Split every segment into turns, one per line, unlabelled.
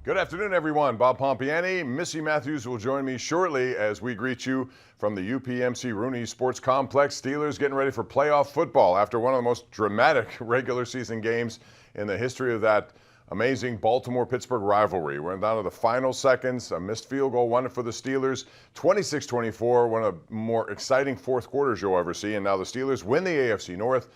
Good afternoon, everyone. Bob Pompiani, Missy Matthews will join me shortly as we greet you from the UPMC Rooney Sports Complex. Steelers getting ready for playoff football after one of the most dramatic regular season games in the history of that amazing Baltimore-Pittsburgh rivalry. We're down to the final seconds. A missed field goal won it for the Steelers. 26-24, one of the more exciting fourth quarters you'll ever see. And now the Steelers win the AFC North.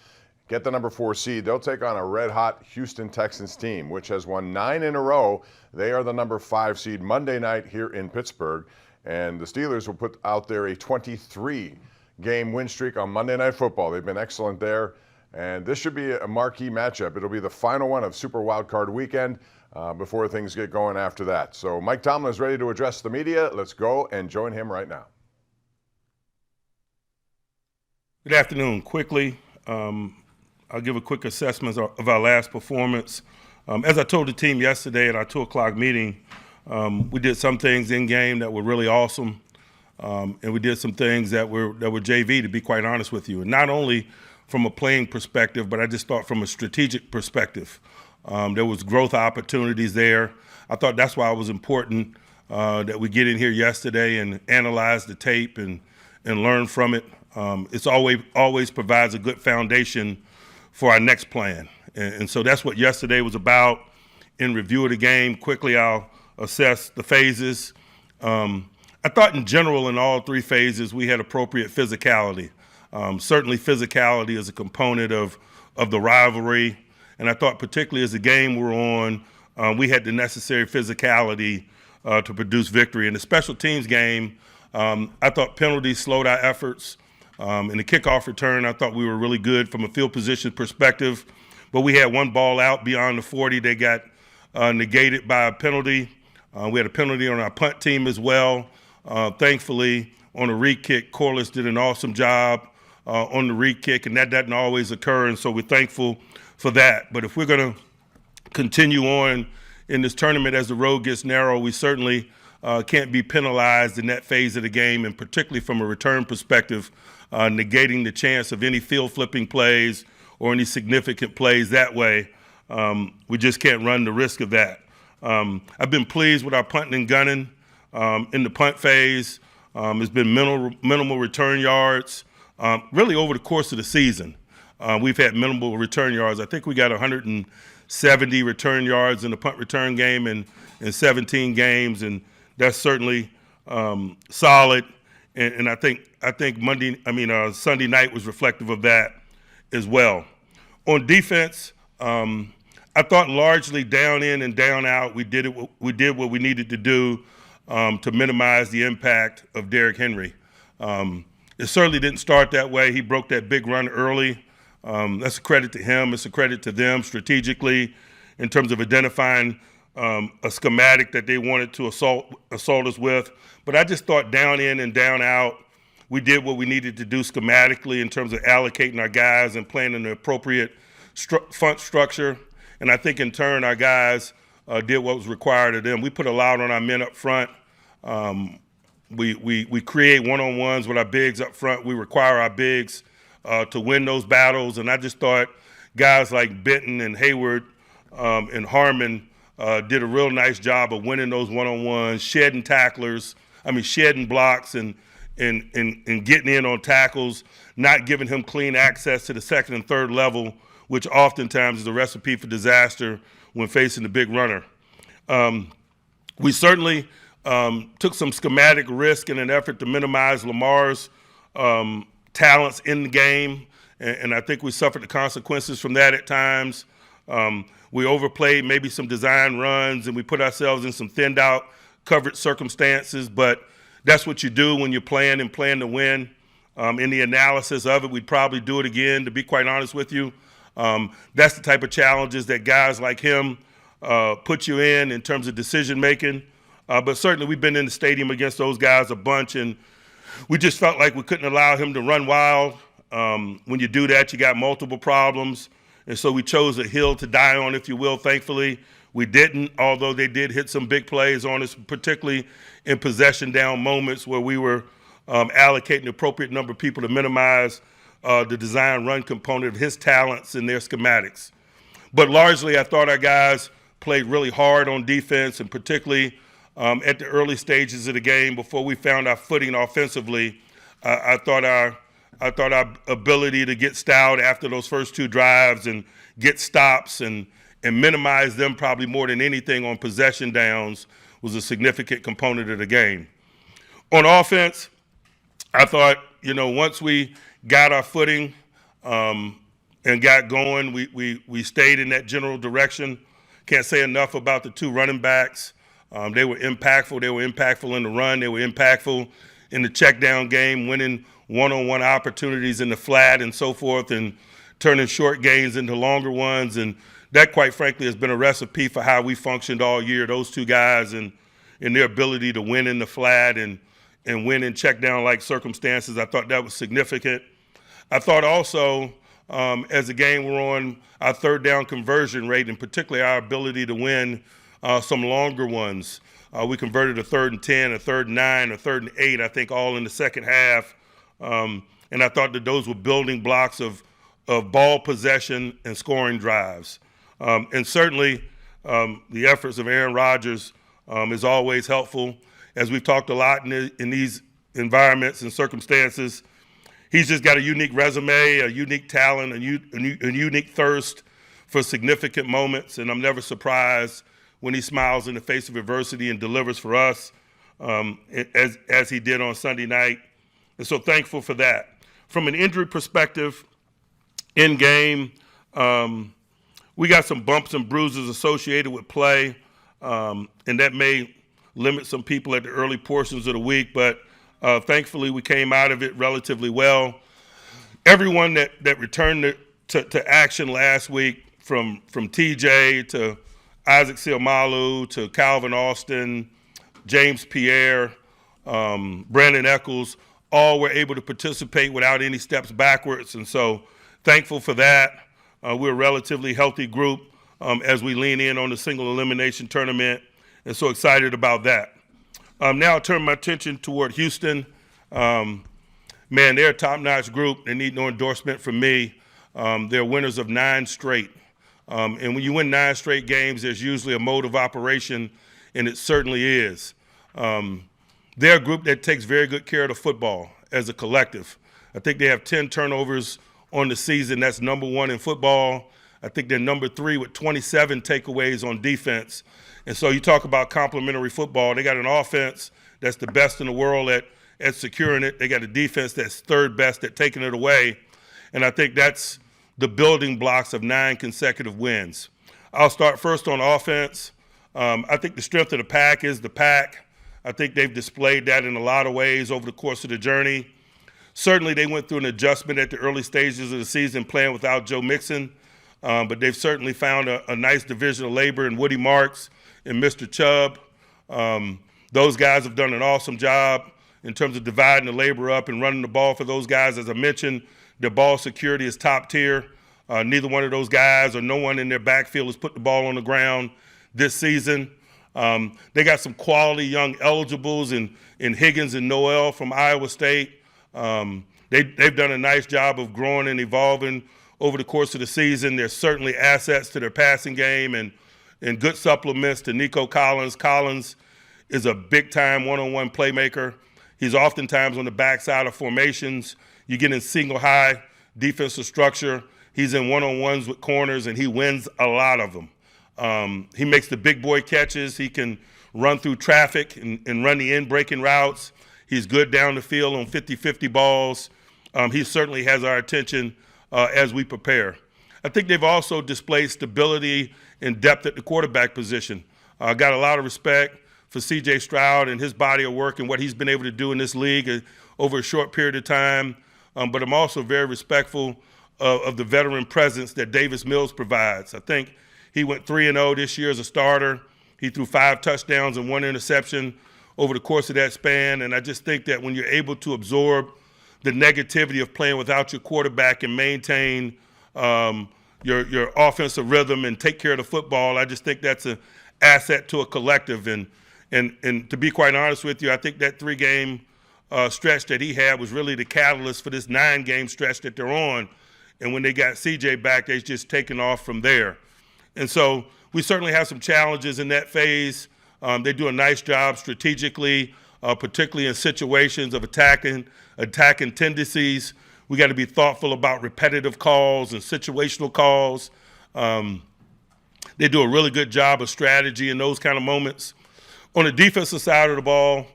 Get the number 4 seed. They'll take on a red-hot Houston Texans team, which has won 9 in a row. They are the number 5 seed Monday night here in Pittsburgh. And the Steelers will put out there a 23-game win streak on Monday Night Football. They've been excellent there. And this should be a marquee matchup. It'll be the final one of Super Wildcard Weekend before things get going after that. So Mike Tomlin is ready to address the media. Let's go and join him right now.
Good afternoon. Quickly, I'll give a quick assessment of our last performance. As I told the team yesterday at our 2 o'clock meeting, we did some things in game that were really awesome, and we did some things that were JV, to be quite honest with you. And not only from a playing perspective, but I just thought from a strategic perspective. There was growth opportunities there. I thought that's why it was important that we get in here yesterday and analyze the tape and learn from it. It's always provides a good foundation for our next plan. And so that's what yesterday was about. In review of the game, quickly I'll assess the phases. I thought in general in all 3 phases we had appropriate physicality. Certainly physicality is a component of the rivalry. And I thought particularly as the game we're on, we had the necessary physicality to produce victory. In the special teams game, I thought penalties slowed our efforts. In the kickoff return, I thought we were really good from a field position perspective, but we had one ball out beyond the 40 that got negated by a penalty. We had a penalty on our punt team as well. Thankfully, on a re-kick, Corliss did an awesome job on the re-kick, and that doesn't always occur, and so we're thankful for that. But if we're going to continue on in this tournament as the road gets narrow, we certainly can't be penalized in that phase of the game, and particularly from a return perspective, negating the chance of any field flipping plays or any significant plays that way. We just can't run the risk of that. I've been pleased with our punting and gunning in the punt phase. It's been minimal return yards. Really over the course of the season, we've had minimal return yards. I think we got 170 return yards in the punt return game in 17 games, and that's certainly solid. And I think Sunday night was reflective of that as well. On defense, I thought largely down in and down out, we did what we needed to do to minimize the impact of Derrick Henry. It certainly didn't start that way. He broke that big run early. That's a credit to him. It's a credit to them strategically in terms of identifying a schematic that they wanted to assault us with. But I just thought down in and down out, we did what we needed to do schematically in terms of allocating our guys and planning the appropriate front structure. And I think in turn our guys did what was required of them. We put a lot on our men up front. We create one-on-ones with our bigs up front. We require our bigs to win those battles. And I just thought guys like Benton and Hayward and Harmon did a real nice job of winning those one-on-ones, shedding blocks and getting in on tackles, not giving him clean access to the second and third level, which oftentimes is a recipe for disaster when facing the big runner. We certainly took some schematic risk in an effort to minimize Lamar's talents in the game, and I think we suffered the consequences from that at times. We overplayed maybe some design runs, and we put ourselves in some thinned out coverage circumstances, but that's what you do when you're playing and playing to win. In the analysis of it, we'd probably do it again, to be quite honest with you. That's the type of challenges that guys like him put you in terms of decision making. But certainly we've been in the stadium against those guys a bunch, and we just felt like we couldn't allow him to run wild. When you do that, you got multiple problems. And so we chose a hill to die on, if you will. Thankfully, we didn't, although they did hit some big plays on us, particularly in possession down moments where we were allocating the appropriate number of people to minimize the design run component of his talents and their schematics. But largely, I thought our guys played really hard on defense, and particularly at the early stages of the game before we found our footing offensively. I thought our ability to get stout after those first two drives and get stops and minimize them probably more than anything on possession downs was a significant component of the game. On offense, I thought, once we got our footing and got going, we stayed in that general direction. Can't say enough about the two running backs. They were impactful. They were impactful in the run. They were impactful in the check down game, winning one-on-one opportunities in the flat and so forth, and turning short gains into longer ones. And that, quite frankly, has been a recipe for how we functioned all year, those two guys and their ability to win in the flat and win in check down-like circumstances. I thought that was significant. I thought also, as the game wore on, our third down conversion rate, and particularly our ability to win some longer ones. We converted a 3rd and 10, a 3rd and 9, a 3rd and 8, I think, all in the second half. And I thought that those were building blocks of ball possession and scoring drives. And certainly the efforts of Aaron Rodgers is always helpful. As we've talked a lot in these environments and circumstances, he's just got a unique resume, a unique talent, a unique thirst for significant moments, and I'm never surprised when he smiles in the face of adversity and delivers for us, as he did on Sunday night. And so thankful for that. From an injury perspective, in game, we got some bumps and bruises associated with play, and that may limit some people at the early portions of the week, but thankfully we came out of it relatively well. Everyone that returned to action last week, from TJ to Isaac Seumalo to Calvin Austin, James Pierre, Brandon Echols, all were able to participate without any steps backwards. And so thankful for that. We're a relatively healthy group as we lean in on the single elimination tournament, and so excited about that. Now I'll turn my attention toward Houston. Man, they're a top-notch group. They need no endorsement from me. They're winners of 9 straight. And when you win 9 straight games, there's usually a mode of operation, and it certainly is. They're a group that takes very good care of the football as a collective. I think they have 10 turnovers on the season. That's number 1 in football. I think they're number 3 with 27 takeaways on defense. And so you talk about complementary football. They got an offense that's the best in the world at securing it. They got a defense that's 3rd best at taking it away. And I think that's the building blocks of 9 consecutive wins. I'll start first on offense. I think the strength of the pack is the pack. I think they've displayed that in a lot of ways over the course of the journey. Certainly they went through an adjustment at the early stages of the season playing without Joe Mixon, but they've certainly found a nice division of labor in Woody Marks and Mr. Chubb. Those guys have done an awesome job in terms of dividing the labor up and running the ball for those guys. As I mentioned, their ball security is top tier. Neither one of those guys or no one in their backfield has put the ball on the ground this season. They got some quality young eligibles in Higgins and Noel from Iowa State. They've done a nice job of growing and evolving over the course of the season. There's certainly assets to their passing game and good supplements to Nico Collins. Collins is a big-time one-on-one playmaker. He's oftentimes on the backside of formations. You get in single high defensive structure. He's in one-on-ones with corners, and he wins a lot of them. He makes the big boy catches. He can run through traffic and run the in-breaking routes. He's good down the field on 50-50 balls. He certainly has our attention as we prepare. I think they've also displayed stability and depth at the quarterback position. Got a lot of respect for C.J. Stroud and his body of work and what he's been able to do in this league over a short period of time. But I'm also very respectful of the veteran presence that Davis Mills provides. I think he went 3-0 this year as a starter. He threw 5 touchdowns and 1 interception over the course of that span. And I just think that when you're able to absorb the negativity of playing without your quarterback and maintain your offensive rhythm and take care of the football, I just think that's an asset to a collective. And to be quite honest with you, I think that 3-game stretch that he had was really the catalyst for this 9-game stretch that they're on. And when they got CJ back, they've just taken off from there. And so we certainly have some challenges in that phase. They do a nice job strategically, particularly in situations of attacking tendencies. We got to be thoughtful about repetitive calls and situational calls. They do a really good job of strategy in those kind of moments. On the defensive side of the ball,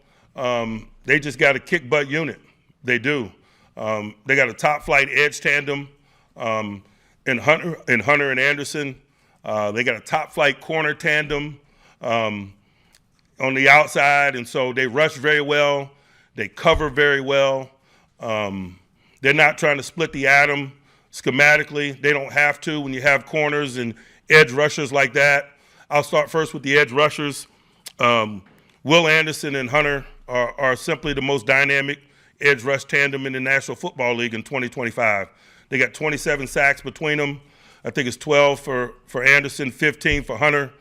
they just got a kick butt unit. They do. They got a top flight edge tandem in Hunter and Anderson. They got a top flight corner tandem on the outside, and so they rush very well. They cover very well. They're not trying to split the atom schematically. They don't have to when you have corners and edge rushers like that. I'll start first with the edge rushers. Will Anderson and Hunter are simply the most dynamic edge rush tandem in the National Football League in 2025. They got 27 sacks between them. I think it's 12 for Anderson, 15 for Hunter.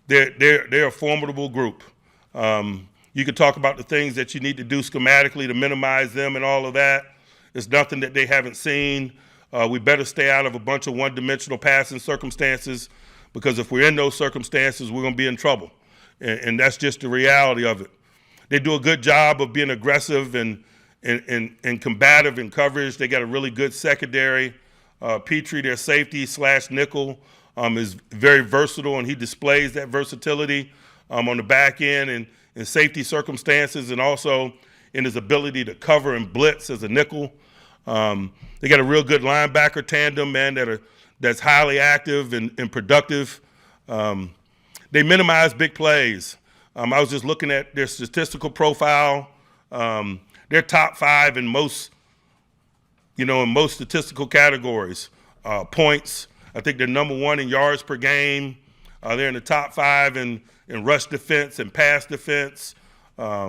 They're a formidable group. You could talk about the things that you need to do schematically to minimize them and all of that. It's nothing that they haven't seen. We better stay out of a bunch of one-dimensional passing circumstances, because if we're in those circumstances, we're going to be in trouble. And that's just the reality of it. They do a good job of being aggressive and combative in coverage. They got a really good secondary. Petrie, their safety / nickel, is very versatile, and he displays that versatility on the back end and in safety circumstances, and also in his ability to cover and blitz as a nickel. They got a real good linebacker tandem, man, that's highly active and productive. They minimize big plays. I was just looking at their statistical profile. They're top 5 in most statistical categories. Points, I think they're number 1 in yards per game. They're in the top 5 in rush defense and pass defense,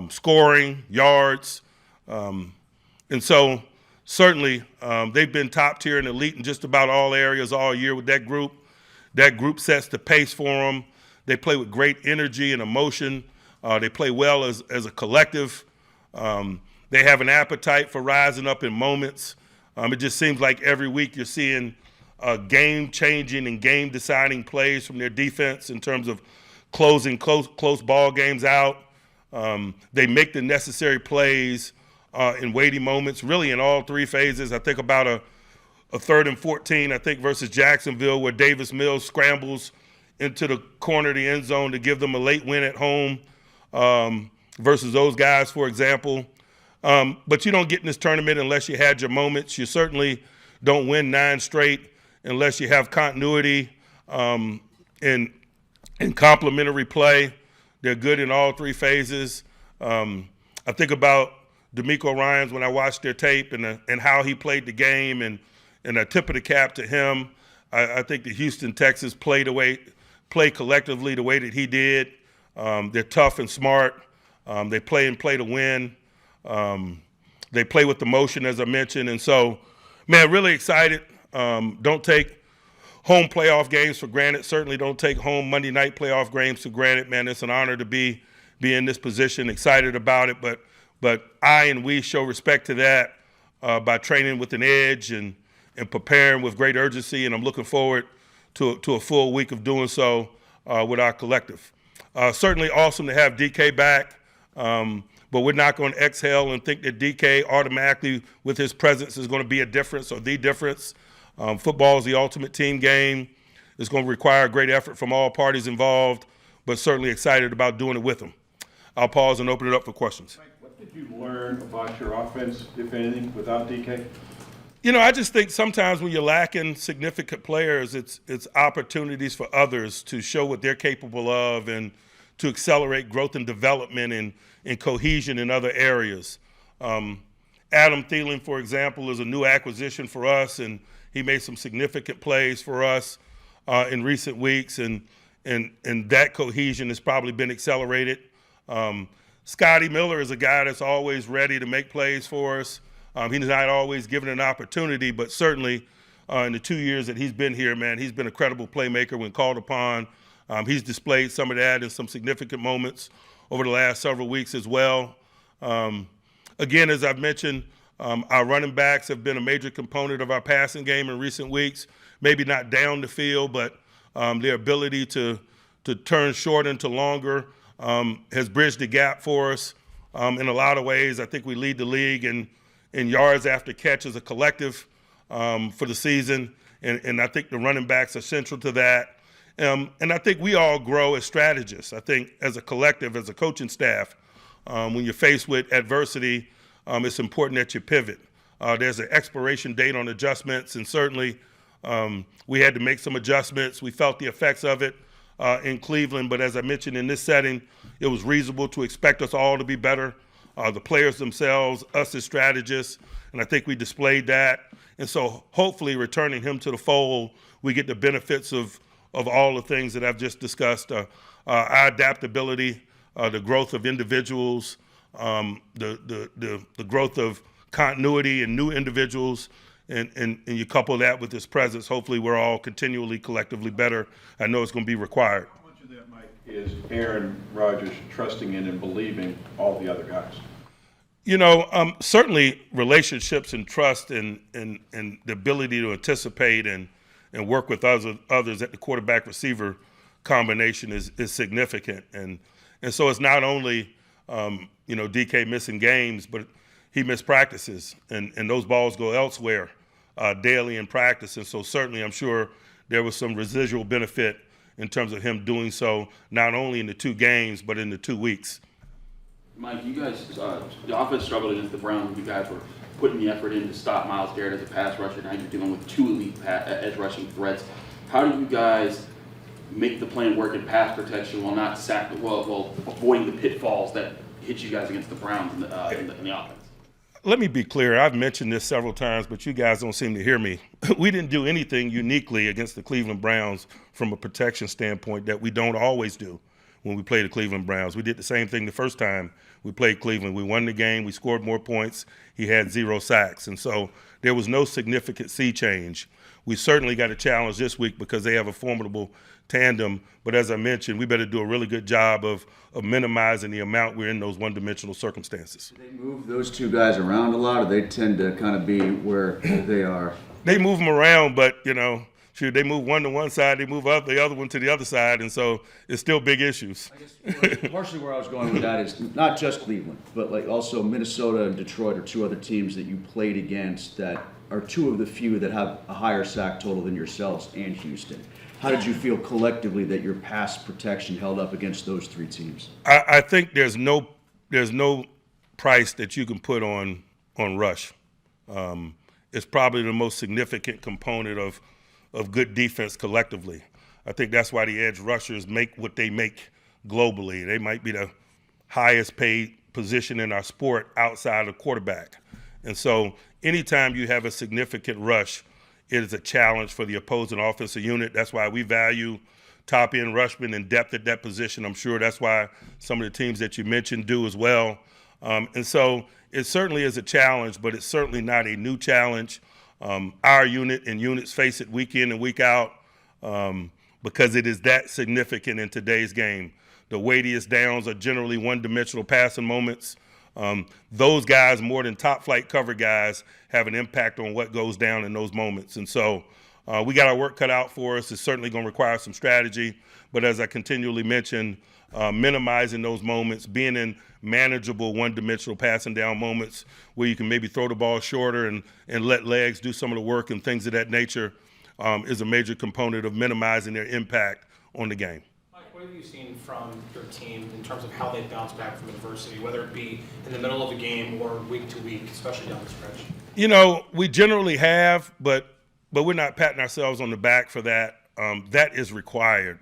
scoring, yards. And so certainly they've been top tier and elite in just about all areas all year with that group. That group sets the pace for them. They play with great energy and emotion. They play well as a collective. They have an appetite for rising up in moments. It just seems like every week you're seeing game-changing and game-deciding plays from their defense in terms of closing close ball games out. They make the necessary plays in weighty moments, really in all 3 phases. I think about a 3rd and 14, I think, versus Jacksonville, where Davis Mills scrambles into the corner of the end zone to give them a late win at home versus those guys, for example. But you don't get in this tournament unless you had your moments. You certainly don't win 9 straight unless you have continuity and complementary play. They're good in all 3 phases. I think about D'Amico Ryans when I watched their tape and how he played the game, and I tip of the cap to him. I think the Houston Texans play collectively the way that he did. They're tough and smart. They play to win. They play with emotion, as I mentioned. And so, man, really excited. Don't take home playoff games for granted. Certainly don't take home Monday night playoff games for granted, man. It's an honor to be in this position, excited about it. But I and we show respect to that by training with an edge and preparing with great urgency. And I'm looking forward to a full week of doing so with our collective. Certainly awesome to have DK back. But we're not going to exhale and think that DK automatically, with his presence, is going to be a difference or the difference. Football is the ultimate team game. It's going to require great effort from all parties involved, but certainly excited about doing it with them. I'll pause and open it up for questions.
Mike, what did you learn about your offense, if anything, without DK?
I just think sometimes when you're lacking significant players, it's opportunities for others to show what they're capable of and to accelerate growth and development and cohesion in other areas. Adam Thielen, for example, is a new acquisition for us, and he made some significant plays for us in recent weeks, and that cohesion has probably been accelerated. Scotty Miller is a guy that's always ready to make plays for us. He's not always given an opportunity, but certainly in the 2 years that he's been here, man, he's been a credible playmaker when called upon. He's displayed some of that in some significant moments over the last several weeks as well. Again, as I've mentioned, our running backs have been a major component of our passing game in recent weeks. maybe not down the field, but their ability to turn short into longer has bridged the gap for us in a lot of ways. I think we lead the league in yards after catch as a collective for the season, and I think the running backs are central to that. And I think we all grow as strategists. I think as a collective, as a coaching staff, when you're faced with adversity, it's important that you pivot. There's an expiration date on adjustments, and certainly we had to make some adjustments. We felt the effects of it in Cleveland, but as I mentioned, in this setting, it was reasonable to expect us all to be better, the players themselves, us as strategists, and I think we displayed that. And so hopefully returning him to the fold, we get the benefits of all the things that I've just discussed, our adaptability, the growth of individuals, the growth of continuity and new individuals, and you couple that with his presence, hopefully we're all continually, collectively better. I know it's going to be required.
How much of that, Mike, is Aaron Rodgers trusting in and believing all the other guys?
Certainly relationships and trust and the ability to anticipate and work with others at the quarterback receiver combination is significant. And so it's not only, DK missing games, but he missed practices, and those balls go elsewhere daily in practice. And so certainly I'm sure there was some residual benefit in terms of him doing so, not only in the 2 games, but in the 2 weeks.
Mike, you guys, the offense struggled against the Browns. You guys were putting the effort in to stop Myles Garrett as a pass rusher. Now you're dealing with 2 elite edge rushing threats. How do you guys make the plan work in pass protection while not while avoiding the pitfalls that hit you guys against the Browns in the offense?
Let me be clear. I've mentioned this several times, but you guys don't seem to hear me. We didn't do anything uniquely against the Cleveland Browns from a protection standpoint that we don't always do when we play the Cleveland Browns. We did the same thing the first time we played Cleveland. We won the game. We scored more points. He had 0 sacks. And so there was no significant sea change. We certainly got a challenge this week because they have a formidable tandem. But as I mentioned, we better do a really good job of minimizing the amount we're in those one-dimensional circumstances.
Do they move those 2 guys around a lot, or they tend to kind of be where they are?
They move them around, but, they move one to one side, they move up the other one to the other side, and so it's still big issues.
I guess partially where I was going with that is not just Cleveland, but like also Minnesota and Detroit are 2 other teams that you played against that are 2 of the few that have a higher sack total than yourselves and Houston. How did you feel collectively that your pass protection held up against those 3 teams?
I think there's no price that you can put on rush. It's probably the most significant component of good defense collectively. I think that's why the edge rushers make what they make globally. They might be the highest paid position in our sport outside of quarterback. And so anytime you have a significant rush, it is a challenge for the opposing offensive unit. That's why we value top-end rushmen and depth at that position. I'm sure that's why some of the teams that you mentioned do as well. And so it certainly is a challenge, but it's certainly not a new challenge. Our unit and units face it week in and week out because it is that significant in today's game. The weightiest downs are generally one-dimensional passing moments. Those guys, more than top-flight cover guys, have an impact on what goes down in those moments. And so we got our work cut out for us. It's certainly going to require some strategy. But as I continually mention, minimizing those moments, being in manageable one-dimensional passing down moments where you can maybe throw the ball shorter and let legs do some of the work and things of that nature is a major component of minimizing their impact on the game.
What have you seen from your team in terms of how they bounce back from adversity, whether it be in the middle of a game or week to week, especially down the stretch?
We generally have, but we're not patting ourselves on the back for that. That is required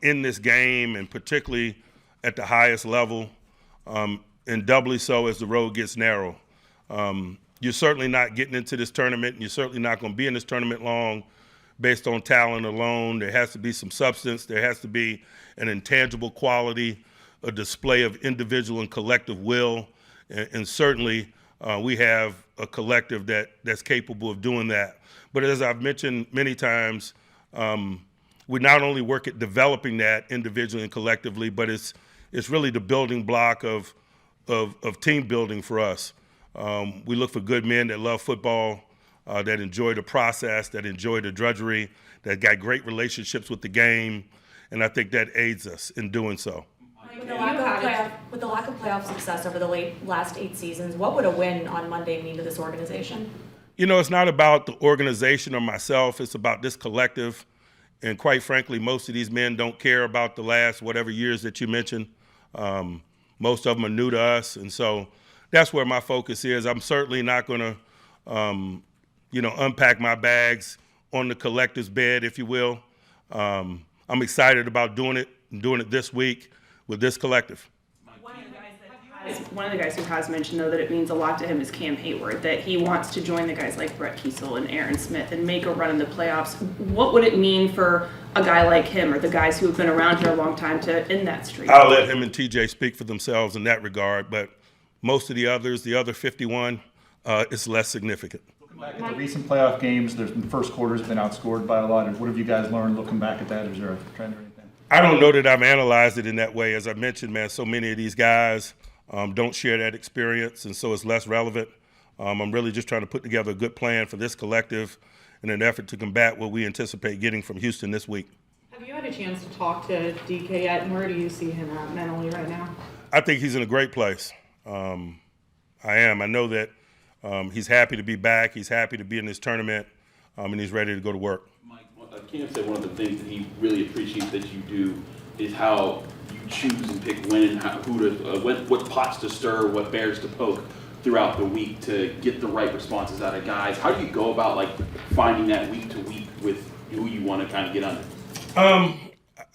in this game, and particularly at the highest level, and doubly so as the road gets narrow. You're certainly not getting into this tournament, and you're certainly not going to be in this tournament long based on talent alone. There has to be some substance. There has to be an intangible quality, a display of individual and collective will, and certainly we have a collective that's capable of doing that. But as I've mentioned many times, we not only work at developing that individually and collectively, but it's really the building block of team building for us. We look for good men that love football. that enjoy the process, that enjoy the drudgery, that got great relationships with the game, and I think that aids us in doing so.
With the lack of playoff success over the last 8 seasons, what would a win on Monday mean to this organization?
You know, it's not about the organization or myself. It's about this collective. And quite frankly, most of these men don't care about the last whatever years that you mentioned. Most of them are new to us. And so that's where my focus is. I'm certainly not going to, unpack my bags on the collective's bed, if you will. I'm excited about doing it this week with this collective.
One of the guys who has mentioned, though, that it means a lot to him is Cam Hayward, that he wants to join the guys like Brett Kiesel and Aaron Smith and make a run in the playoffs. What would it mean for a guy like him or the guys who have been around here a long time to end that streak?
I'll let him and TJ speak for themselves in that regard, but most of the others, the other 51, is less significant.
Looking back at the recent playoff games, the first quarter's been outscored by a lot. What have you guys learned looking back at that? Is there a trend or anything?
I don't know that I've analyzed it in that way. As I mentioned, man, so many of these guys don't share that experience, and so it's less relevant. I'm really just trying to put together a good plan for this collective in an effort to combat what we anticipate getting from Houston this week.
Have you had a chance to talk to DK yet, and where do you see him at mentally right now?
I think he's in a great place. I am. I know that he's happy to be back. He's happy to be in this tournament, and he's ready to go to work.
Mike, Cam said one of the things that he really appreciates that you do is how you choose and pick when and what pots to stir, what bears to poke throughout the week to get the right responses out of guys. How do you go about finding that week to week with who you want to kind of get under?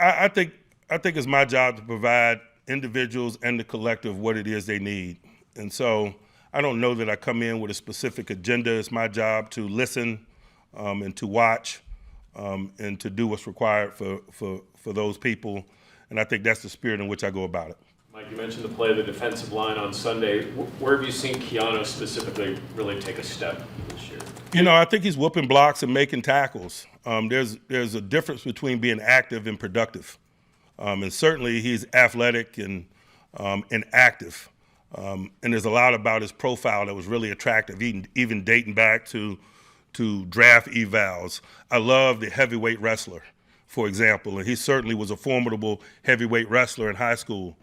I think it's my job to provide individuals and the collective what it is they need, and so I don't know that I come in with a specific agenda. It's my job to listen and to watch and to do what's required for those people. And I think that's the spirit in which I go about it.
Mike, you mentioned the play of the defensive line on Sunday. Where have you seen Keanu specifically really take a step this year?
You know, I think he's whooping blocks and making tackles. There's a difference between being active and productive. And certainly he's athletic and active. And there's a lot about his profile that was really attractive, even dating back to draft evals. I love the heavyweight wrestler, for example, and he certainly was a formidable heavyweight wrestler in high school.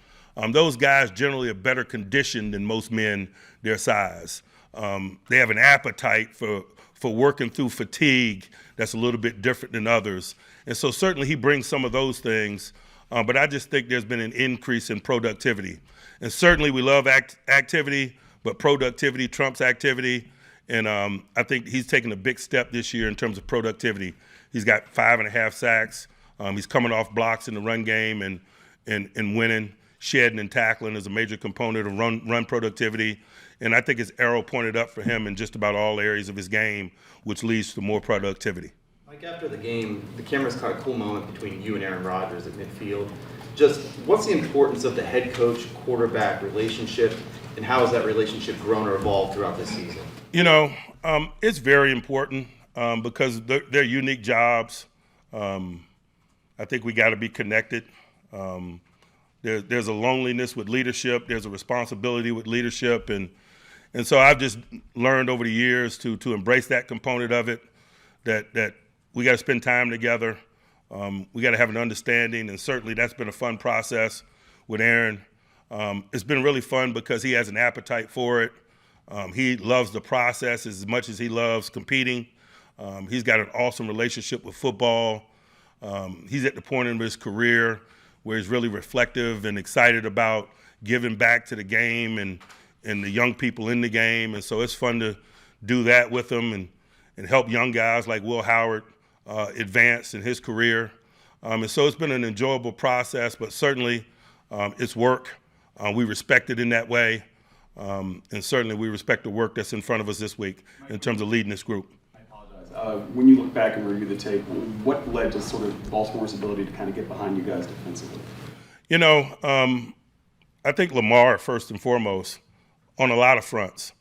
Those guys generally are better conditioned than most men their size. They have an appetite for working through fatigue that's a little bit different than others. And so certainly he brings some of those things, but I just think there's been an increase in productivity. And certainly we love activity, but productivity trumps activity. And I think he's taken a big step this year in terms of productivity. He's got 5.5 sacks. He's coming off blocks in the run game and winning. Shedding and tackling is a major component of run productivity. And I think his arrow pointed up for him in just about all areas of his game, which leads to more productivity.
Mike, after the game, the cameras caught a cool moment between you and Aaron Rodgers at midfield. Just what's the importance of the head coach-quarterback relationship, and how has that relationship grown or evolved throughout this season?
You know, it's very important because they're unique jobs. I think we got to be connected. There's a loneliness with leadership. There's a responsibility with leadership. And so I've just learned over the years to embrace that component of it, that we got to spend time together. We got to have an understanding, and certainly that's been a fun process with Aaron. It's been really fun because he has an appetite for it. He loves the process as much as he loves competing. He's got an awesome relationship with football. He's at the point in his career where he's really reflective and excited about giving back to the game and the young people in the game. And so it's fun to do that with him and help young guys like Will Howard advance in his career. And so it's been an enjoyable process, but certainly it's work. We respect it in that way. And certainly we respect the work that's in front of us this week in terms of leading this group.
I apologize. When you look back and review the tape, what led to sort of Baltimore's ability to kind of get behind you guys defensively?
You know, I think Lamar, first and foremost, on a lot of fronts.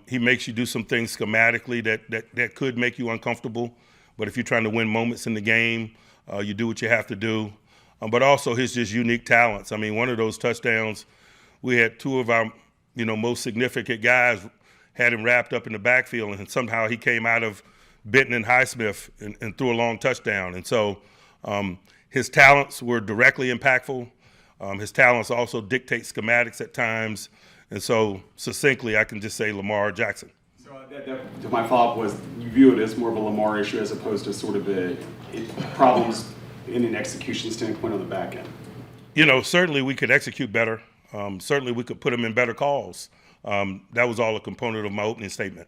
He makes you do some things schematically that could make you uncomfortable. But if you're trying to win moments in the game, you do what you have to do. But also his just unique talents. I mean, one of those touchdowns, we had two of our most significant guys had him wrapped up in the backfield, and somehow he came out of Benton and Highsmith and threw a long touchdown. And so his talents were directly impactful. His talents also dictate schematics at times. And so succinctly, I can just say Lamar Jackson.
So my follow-up was, you view it as more of a Lamar issue as opposed to sort of problems in an execution standpoint on the back end.
You know, certainly we could execute better. Certainly we could put him in better calls. That was all a component of my opening statement.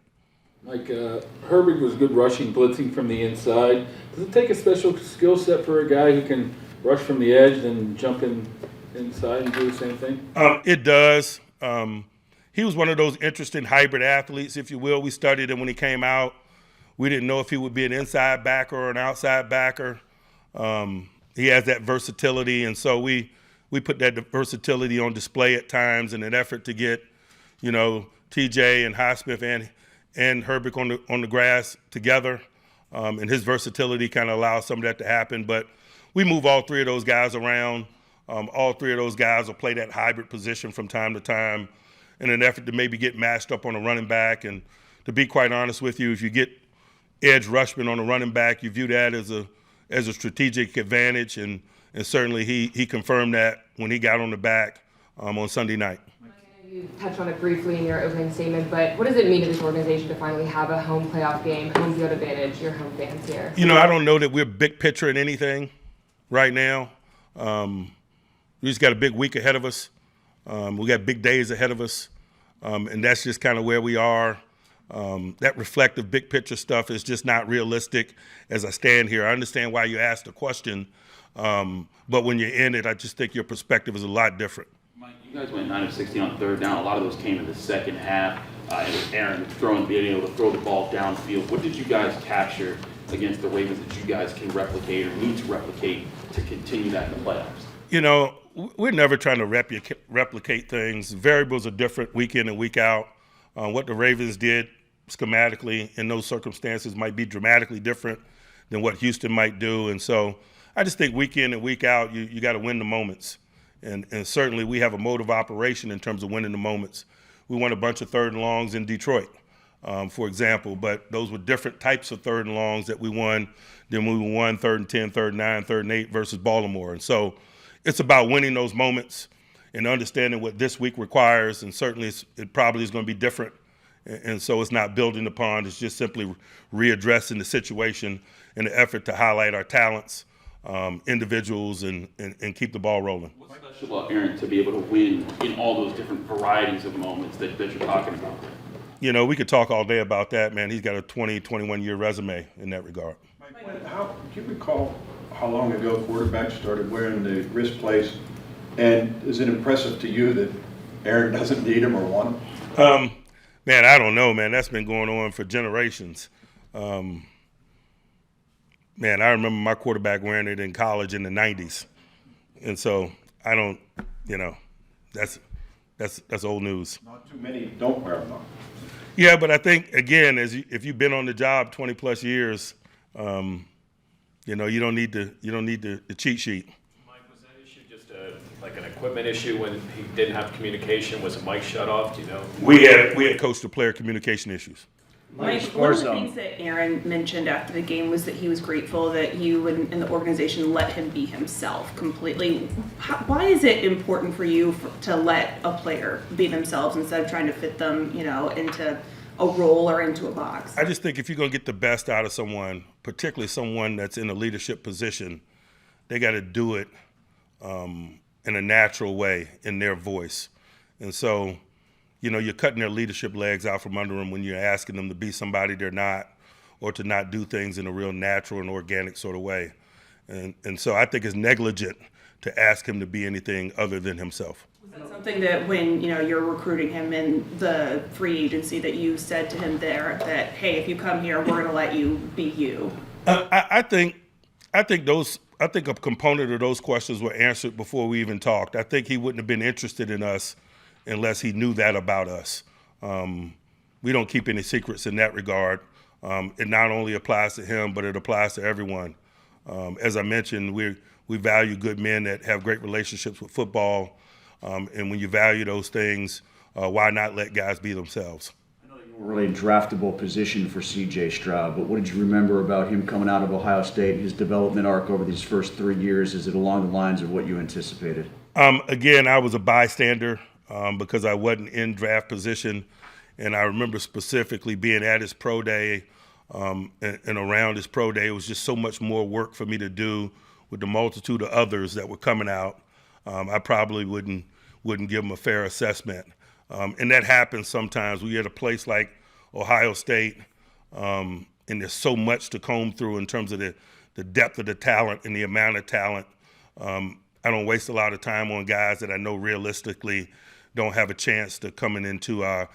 Mike, Herbig was good rushing, blitzing from the inside. Does it take a special skill set for a guy who can rush from the edge and jump inside and do the same thing?
It does. He was one of those interesting hybrid athletes, if you will. We studied him when he came out. We didn't know if he would be an inside backer or an outside backer. He has that versatility, and so we put that versatility on display at times in an effort to get, you know, TJ and Highsmith and Herbig on the grass together, and his versatility kind of allows some of that to happen. But we move all three of those guys around. All three of those guys will play that hybrid position from time to time in an effort to maybe get matched up on a running back. And to be quite honest with you, if you get edge rushman on a running back, you view that as a strategic advantage, and certainly he confirmed that when he got on the back on Sunday night.
You touched on it briefly in your opening statement, but what does it mean to this organization to finally have a home playoff game, home field advantage, your home fans here?
You know, I don't know that we're big picture in anything right now. We just got a big week ahead of us. We got big days ahead of us, and that's just kind of where we are. That reflective big picture stuff is just not realistic as I stand here. I understand why you asked the question, but when you're in it, I just think your perspective is a lot different.
Mike, you guys went 9 of 16 on third down. A lot of those came in the second half. And with Aaron being able to throw the ball downfield. What did you guys capture against the Ravens that you guys can replicate or need to replicate to continue that in the playoffs?
You know, we're never trying to replicate things. Variables are different week in and week out. What the Ravens did schematically in those circumstances might be dramatically different than what Houston might do. And so I just think week in and week out, you got to win the moments. And certainly we have a mode of operation in terms of winning the moments. We won a bunch of third and longs in Detroit, for example, but those were different types of third and longs that we won than we won 3rd and 10, 3rd and 9, 3rd and 8 versus Baltimore. And so it's about winning those moments and understanding what this week requires, and certainly it probably is going to be different. And so it's not building upon, it's just simply readdressing the situation in the effort to highlight our talents, individuals, and keep the ball rolling.
What's special about Aaron to be able to win in all those different varieties of moments that you're talking about?
You know, we could talk all day about that, man. He's got a 21-year resume in that regard.
Mike, do you recall how long ago quarterbacks started wearing the wrist plates? And is it impressive to you that Aaron doesn't need them or want them?
Man, I don't know, man. That's been going on for generations. Man, I remember my quarterback wearing it in college in the 90s. And so I don't, you know, that's old news.
Not too many don't wear them.
Yeah, but I think, again, if you've been on the job 20-plus years, you know, you don't need the cheat sheet.
Mike, was that issue just like an equipment issue when he didn't have communication? Was a mic shut off? Do you know?
We had coach-to-player communication issues.
Mike, one of the things that Aaron mentioned after the game was that he was grateful that you and the organization let him be himself completely. Why is it important for you to let a player be themselves instead of trying to fit them, you know, into a role or into a box?
I just think if you're going to get the best out of someone, particularly someone that's in a leadership position, they got to do it in a natural way, in their voice. And so, you know, you're cutting their leadership legs out from under them when you're asking them to be somebody they're not, or to not do things in a real natural and organic sort of way. And so I think it's negligent to ask him to be anything other than himself.
Was that something that when, you know, you're recruiting him in the free agency that you said to him there that, hey, if you come here, we're going to let you be you?
I think a component of those questions were answered before we even talked. I think he wouldn't have been interested in us unless he knew that about us. We don't keep any secrets in that regard. It not only applies to him, but it applies to everyone. As I mentioned, we value good men that have great relationships with football. And when you value those things, why not let guys be themselves?
I know Really draftable position for C.J. Stroud, but what did you remember about him coming out of Ohio State, his development arc over these first 3 years? Is it along the lines of what you anticipated?
Again, I was a bystander because I wasn't in draft position, and I remember specifically being at his pro day and around his pro day. It was just so much more work for me to do with the multitude of others that were coming out. I probably wouldn't give him a fair assessment. And that happens sometimes. We at a place like Ohio State, and there's so much to comb through in terms of the depth of the talent and the amount of talent. I don't waste a lot of time on guys that I know realistically don't have a chance to coming into our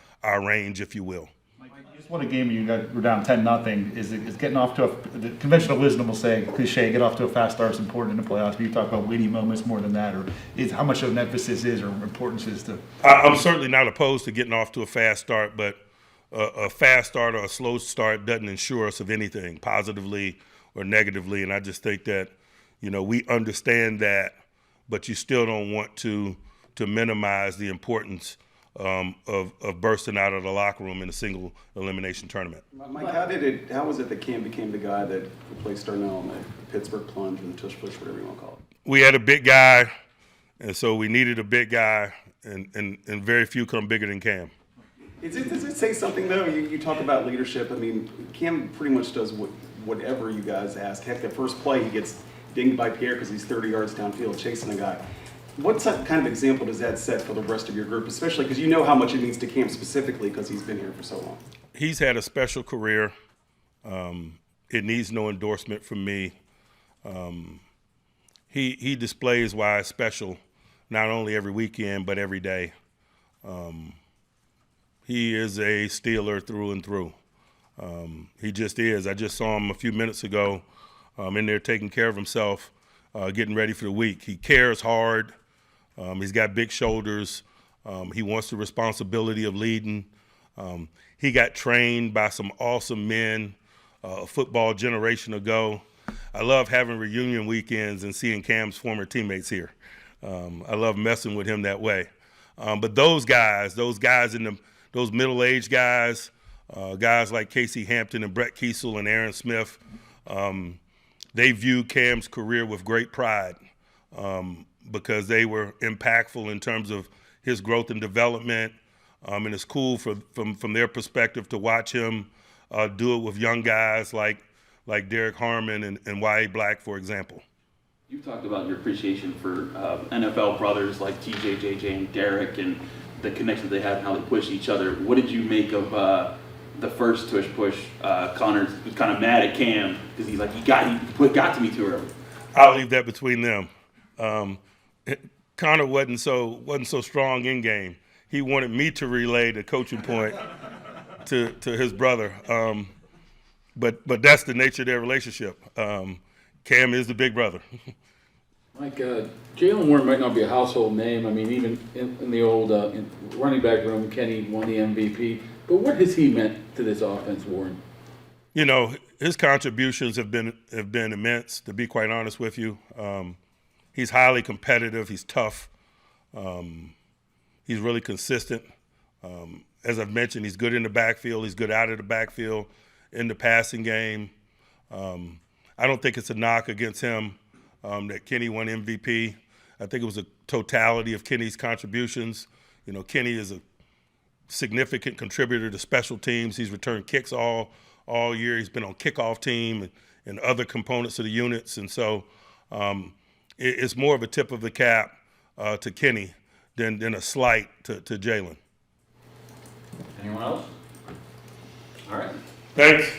range, if you will.
Mike, you just won a game and you were down 10-0. Is getting off to the conventional wisdom will say, cliche, get off to a fast start is important in the playoffs, but you talk about witty moments more than that, or is how much of an emphasis is or importance is to?
I'm certainly not opposed to getting off to a fast start, but a fast start or a slow start doesn't ensure us of anything, positively or negatively, and I just think that, we understand that, but you still don't want to minimize the importance of bursting out of the locker room in a single elimination tournament.
Mike, how was it that Cam became the guy that replaced Darnell in the Pittsburgh plunge or the tush push, whatever you want to call it?
We had a big guy, and so we needed a big guy, and very few come bigger than Cam.
Does it say something, though? You talk about leadership. I mean, Cam pretty much does whatever you guys ask. Heck, the first play, he gets dinged by Pierre because he's 30 yards downfield chasing a guy. What kind of example does that set for the rest of your group, especially because you know how much it means to Cam specifically because he's been here for so long?
He's had a special career. It needs no endorsement from me. He displays why it's special, not only every weekend, but every day. He is a Steeler through and through. He just is. I just saw him a few minutes ago in there taking care of himself, getting ready for the week. He cares hard. He's got big shoulders. He wants the responsibility of leading. He got trained by some awesome men a football generation ago. I love having reunion weekends and seeing Cam's former teammates here. I love messing with him that way. But those guys those middle-aged guys, guys like Casey Hampton and Brett Kiesel and Aaron Smith, they view Cam's career with great pride because they were impactful in terms of his growth and development. And it's cool from their perspective to watch him do it with young guys like Derek Harmon and Y.A. Black, for example.
You talked about your appreciation for NFL brothers like TJ, JJ, and Derek and the connections they have and how they push each other. What did you make of the first tush push? Connor was kind of mad at Cam because he's like, he got to me too early.
I'll leave that between them. Connor wasn't so strong in game. He wanted me to relay the coaching point to his brother. But that's the nature of their relationship. Cam is the big brother.
Mike, Jalen Warren might not be a household name. I mean, even in the old running back room, Kenny won the MVP. But what has he meant to this offense, Warren?
His contributions have been immense, to be quite honest with you. He's highly competitive. He's tough. He's really consistent. As I've mentioned, he's good in the backfield. He's good out of the backfield in the passing game. I don't think it's a knock against him that Kenny won MVP. I think it was a totality of Kenny's contributions. Kenny is a significant contributor to special teams. He's returned kicks all year. He's been on kickoff team and other components of the units. And so it's more of a tip of the cap to Kenny than a slight to Jalen.
Anyone else? All right.
Thanks.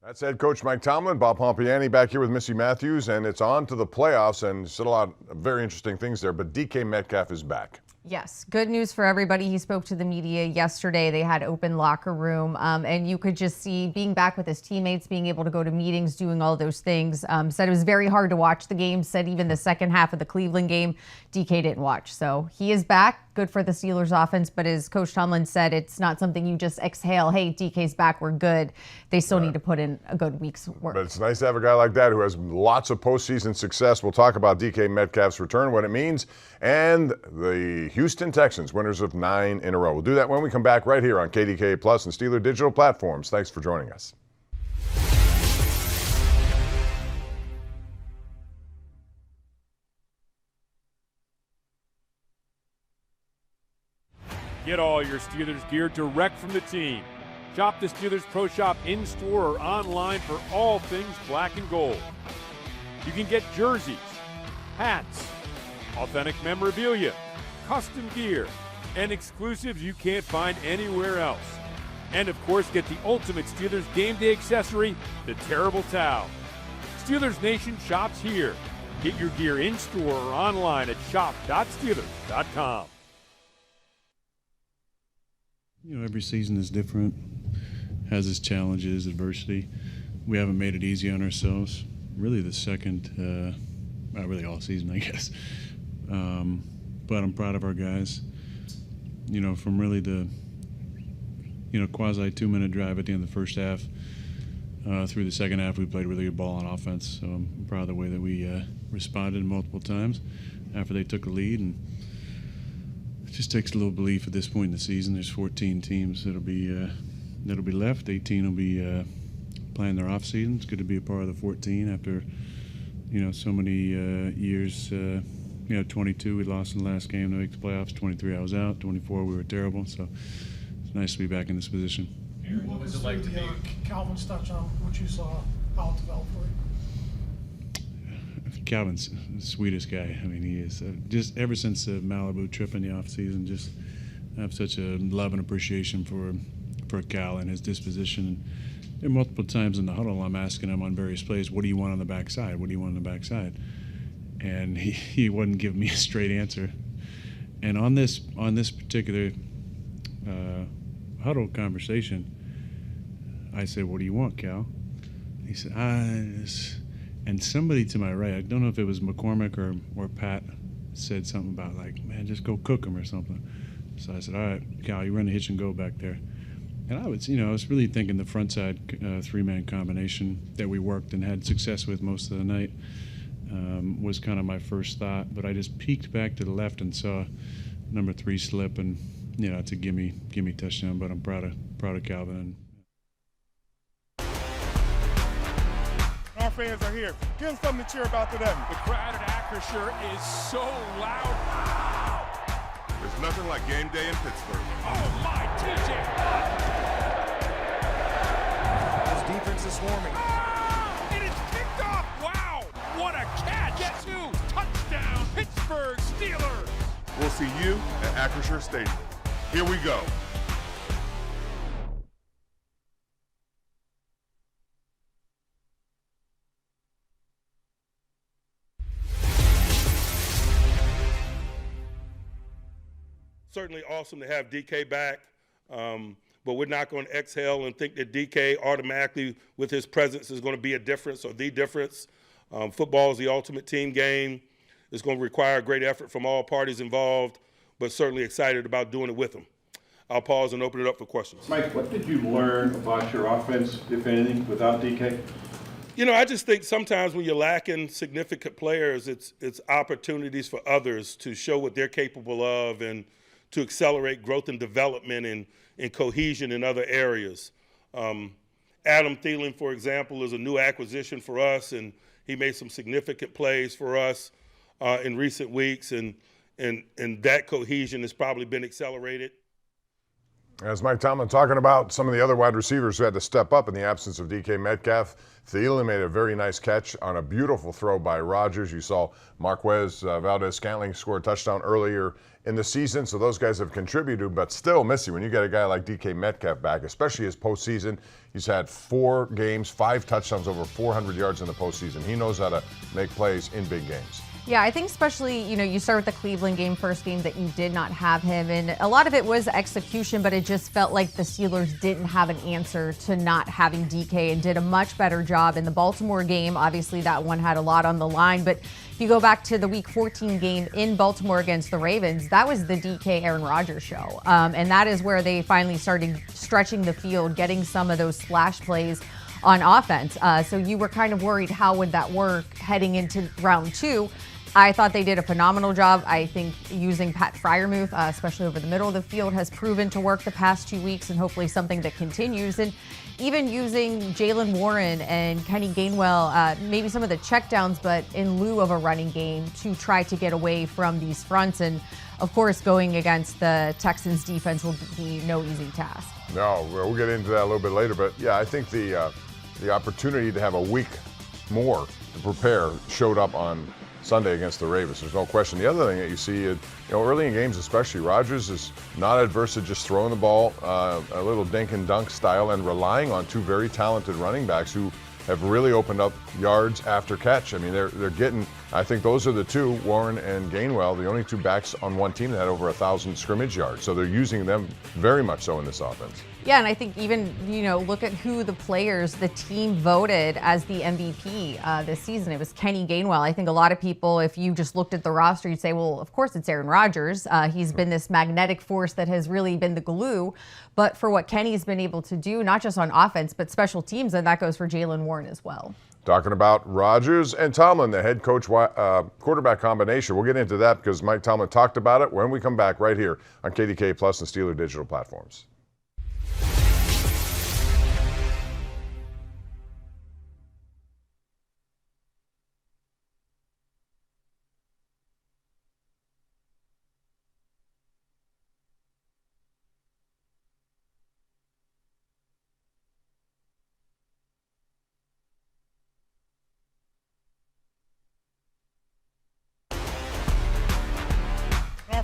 That's head coach Mike Tomlin, Bob Pompiani back here with Missy Matthews, and it's on to the playoffs, and still a lot of very interesting things there, but DK Metcalf is back.
Yes, good news for everybody. He spoke to the media yesterday. They had open locker room, and you could just see being back with his teammates, being able to go to meetings, doing all those things. Said it was very hard to watch the game, said even the second half of the Cleveland game, DK didn't watch. So he is back. Good for the Steelers offense, but as Coach Tomlin said, it's not something you just exhale, hey, DK's back, we're good. They still need to put in a good week's work.
But it's nice to have a guy like that who has lots of postseason success. We'll talk about DK Metcalf's return, what it means, and the Houston Texans, winners of 9 in a row. We'll do that when we come back right here on KDKA Plus and Steeler Digital platforms. Thanks for joining us.
Get all your Steelers gear direct from the team. Shop the Steelers Pro Shop in-store or online for all things black and gold. You can get jerseys, hats, authentic memorabilia, custom gear, and exclusives you can't find anywhere else. And of course, get the ultimate Steelers game day accessory, the Terrible Towel. Steelers Nation shops here. Get your gear in-store or online at shop.steelers.com.
You know, every season is different, has its challenges, adversity. We haven't made it easy on ourselves. Really the second, not really all season, I guess. But I'm proud of our guys. You know, from really the, quasi 2-minute drive at the end of the first half through the second half, we played really good ball on offense. So I'm proud of the way that we responded multiple times after they took the lead. And it just takes a little belief at this point in the season. There's 14 teams that'll be left. 18 will be playing their off season. It's good to be a part of the 14 after so many years. 22 we lost in the last game to make the playoffs. 23 I was out. 24 we were terrible. So it's nice to be back in this position.
Aaron, what was it like to be Calvin's touchdown? What you saw, how it developed for you?
Calvin's the sweetest guy. I mean, he is. Just ever since the Malibu trip in the off season, just have such a love and appreciation for Cal and his disposition. And multiple times in the huddle, I'm asking him on various plays, "What do you want on the backside? What do you want on the backside?" And he wouldn't give me a straight answer. And on this particular huddle conversation, I said, "What do you want, Cal?" He said, and somebody to my right, I don't know if it was McCormick or Pat, said something about like, "Man, just go cook him" or something. So I said, "All right, Cal, you run the hitch and go back there." And I was really thinking the front side 3-man combination that we worked and had success with most of the night was kind of my first thought. But I just peeked back to the left and saw number 3 slip, and it's a gimme touchdown. But I'm proud of Calvin.
Our fans are here. Give them something to cheer about to them.
The crowd at Acrisure is so loud. Wow!
There's nothing like game day in Pittsburgh.
Oh my, TJ!
This defense is swarming.
It is kicked off. Wow! What a catch! Get 2. Touchdown, Pittsburgh Steelers.
We'll see you at Acrisure Stadium. Here we go.
Certainly awesome to have DK back, but we're not going to exhale and think that DK automatically, with his presence, is going to be a difference or the difference. Football is the ultimate team game. It's going to require great effort from all parties involved, but certainly excited about doing it with him. I'll pause and open it up for questions.
Mike, what did you learn about your offense, if anything, without DK?
I just think sometimes when you're lacking significant players, it's opportunities for others to show what they're capable of and to accelerate growth and development and cohesion in other areas. Adam Thielen, for example, is a new acquisition for us, and he made some significant plays for us in recent weeks, and that cohesion has probably been accelerated.
As Mike Tomlin talking about some of the other wide receivers who had to step up in the absence of DK Metcalf. Thielen made a very nice catch on a beautiful throw by Rodgers. You saw Marquez Valdez-Scantling score a touchdown earlier in the season, so those guys have contributed, but still, Missy, when you get a guy like DK Metcalf back, especially his postseason, he's had 4 games, 5 touchdowns, over 400 yards in the postseason. He knows how to make plays in big games.
Yeah, I think especially, you start with the Cleveland game, first game that you did not have him, and a lot of it was execution, but it just felt like the Steelers didn't have an answer to not having DK and did a much better job in the Baltimore game. Obviously, that one had a lot on the line, but if you go back to the Week 14 game in Baltimore against the Ravens, that was the DK Aaron Rodgers show, and that is where they finally started stretching the field, getting some of those splash plays on offense. So you were kind of worried how would that work heading into round 2. I thought they did a phenomenal job. I think using Pat Freiermuth, especially over the middle of the field, has proven to work the past 2 weeks, and hopefully something that continues. And even using Jalen Warren and Kenny Gainwell, maybe some of the checkdowns, but in lieu of a running game to try to get away from these fronts. And of course, going against the Texans defense will be no easy task.
No, we'll get into that a little bit later. But yeah, I think the opportunity to have a week more to prepare showed up on Sunday against the Ravens. There's no question. The other thing that you see, early in games especially, Rodgers is not adverse to just throwing the ball a little dink and dunk style and relying on two very talented running backs who have really opened up yards after catch. I mean, they're getting, I think those are the two, Warren and Gainwell, the only two backs on one team that had over 1,000 scrimmage yards. So they're using them very much so in this offense.
Yeah, and I think even, look at who the players, the team voted as the MVP this season. It was Kenny Gainwell. I think a lot of people, if you just looked at the roster, you'd say, well, of course it's Aaron Rodgers. He's been this magnetic force that has really been the glue. But for what Kenny's been able to do, not just on offense, but special teams, and that goes for Jalen Warren as well.
Talking about Rodgers and Tomlin, the head coach quarterback combination. We'll get into that because Mike Tomlin talked about it when we come back right here on KDK Plus and Steeler digital platforms.